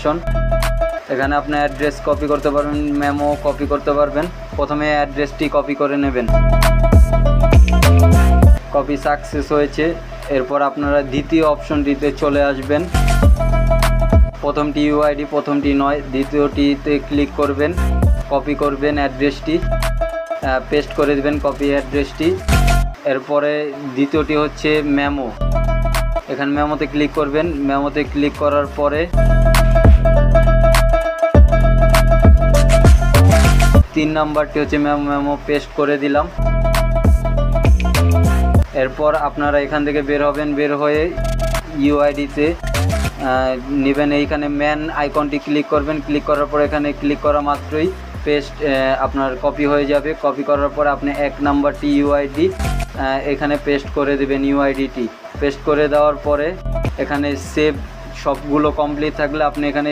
Option. এখানে আপনি address copy করতে পারবেন, মেমো কপি করতে পারবেন। প্রথমে অ্যাড্রেসটি কপি করে নেবেন। কপি সাকসেস হয়েছে। এরপর আপনারা দ্বিতীয় অপশনটিতে চলে আসবেন। প্রথমটি ইউআইডি, প্রথমটি নয়, দ্বিতীয়টিতে ক্লিক করবেন, কপি করবেন অ্যাড্রেসটি, পেস্ট করে দেবেন কপি অ্যাড্রেসটি। এরপরে দ্বিতীয়টি হচ্ছে মেমো। এখানে মেমোতে ক্লিক করবেন। মেমোতে ক্লিক করার পরে 3 নাম্বারটি হচ্ছে মেমো পেস্ট করে দিলাম। এরপর আপনারা এখান থেকে বের হবেন, বের হয়ে ইউআইডিতে নেবেন। এইখানে ম্যান আইকনটি ক্লিক করবেন। ক্লিক করার পর এখানে ক্লিক করা মাত্রই পেস্ট আপনার কপি হয়ে যাবে। কপি করার পর আপনি 1 নাম্বারটি ইউআইডি এখানে পেস্ট করে দেবেন। ইউআইডিটি পেস্ট করে দেওয়ার পরে এখানে সেভ সবগুলো কমপ্লিট থাকলে আপনি এখানে